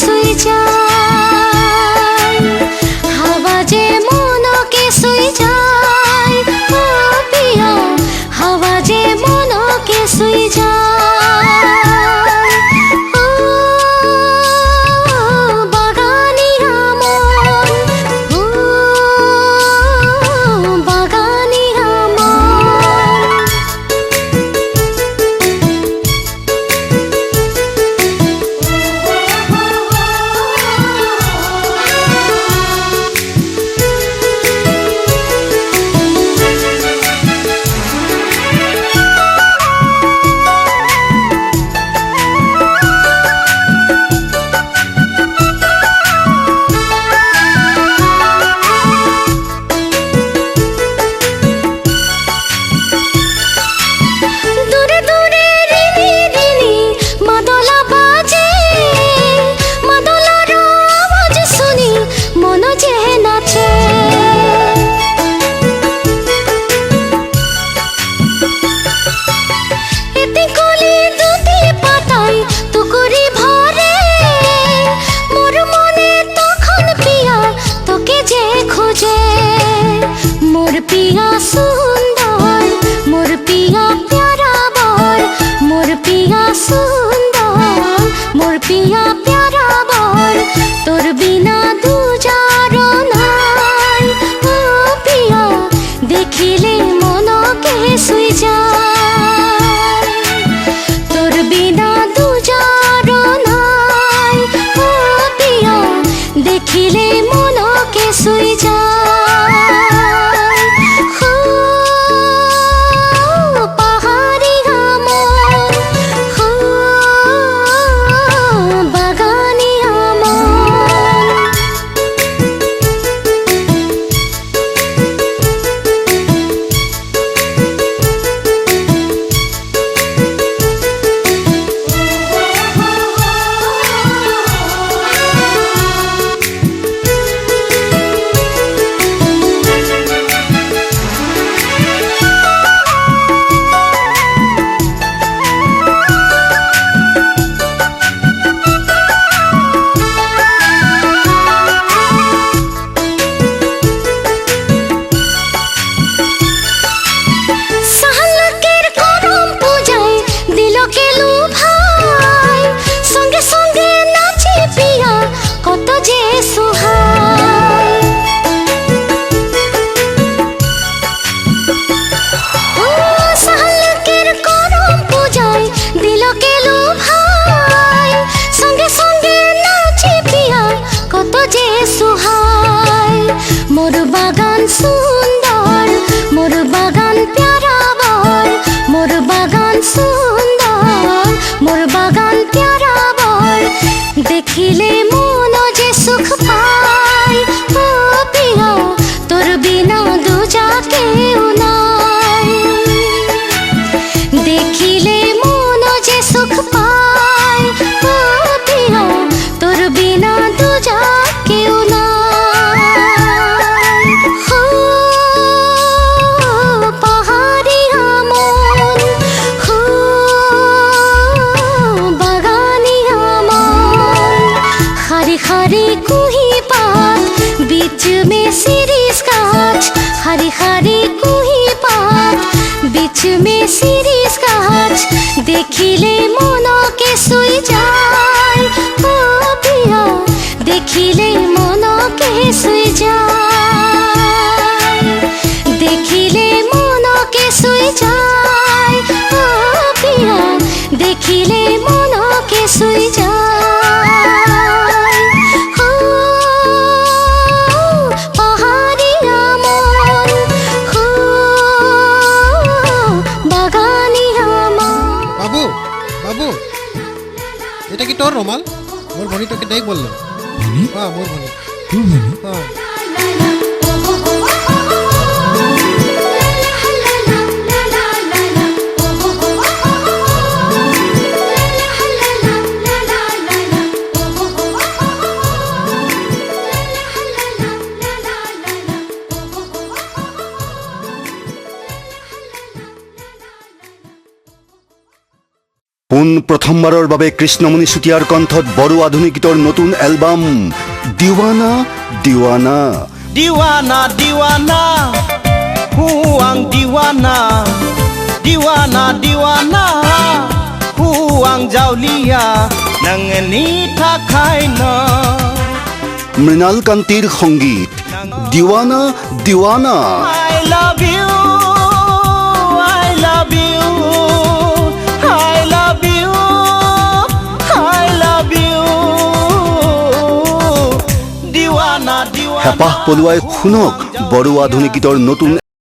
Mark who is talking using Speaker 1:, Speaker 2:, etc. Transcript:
Speaker 1: শুই যায়, হাওয়া যে মনকে শুই যায়, ও পিয়া হাওয়া যে মনকে শুই যায়। ও বাগানিয়া মন, ও বাগানিয়া মন। দূরে দূরে রিনি রিনি মাদলা বাজে, মাদলার আওয়াজ শুনি মন যে নাচে। এতে কলি দুটি পাতায় তুকুরি ভরে, মোর মনে তখন পিয়া তোকে যে খোঁজে। মোর পিয়া সুন্দর, মোর পিয়া প্যারা বর, মোর পিয়া সুন্দর, মোর পিয়া প্যারা বর, তোর বিনা দুজার নাই। ও পিয়া দেখিলে মনকে শুই যায়, তোর বিনা দুজার নাই। ও পিয়া দেখিলে মনকে শুই যায়। ও পাহাড়িয়া মন, ও বাগানিয়া মন। সাহালকের করম পূজায় দিলকে লুভাই, সঙ্গে সঙ্গে নাচে পিয়া কত যে সুহাই। ও সাহালকের করম পূজায় দিলকে লুভাই, সঙ্গে সঙ্গে নাচে পিয়া কত যে সুহাই। মোর বাগান সুন্দর, মোর বাগান প্যারা বর, মোর বাগান সুন্দর, মোর বাগান প্যারা বর, দেখিলে মন যে সুখ পায়। ও পিয়া তোর বিনা দুজা কেউ নাই, দেখিলে মন যে সুখ পায়। ও পিয়া তোর বিনা দুজা কেউ নাই। ও পাহাড়িয়া মন, ও বাগানিয়া মন। हरी हरी कुही पात बीच में शिरीष गाछ, हरी हरी कुही पात बीच में शिरीष गाछ, देखिले मनके शुई যায়। ও পিয়া দেখিলে মনকে শুই যায়, দেখিলে মনকে শুই যায়। ও পিয়া দেখিলে মনকে শুই যায়। ও পাহাড়িয়া মন, ও বাগানিয়া মন।
Speaker 2: বাবু বাবু, এটা কি তোর রুমাল? মোর ভনি তোকে দেখ বললো। হ্যাঁ মোর ভনি। হ্যাঁ
Speaker 3: পোন প্ৰথমবাৰৰ বাবে কৃষ্ণমণি চুতীয়াৰ কণ্ঠত বড়ো আধুনিক গীতৰ নতুন album Deewana Deewana
Speaker 4: Diwana, diwana, huang diwana, diwana, diwana, huang jaulia, nangeni thakai na.
Speaker 3: Mrinal কান্তিৰ সংগীত দিৱানা Deewana
Speaker 4: I love you, I love you, I love you, I love you. Diwana, diwana.
Speaker 3: হেঁপাহ পলুৱাই শুনক বড়ো আধুনিক গীতৰ নতুন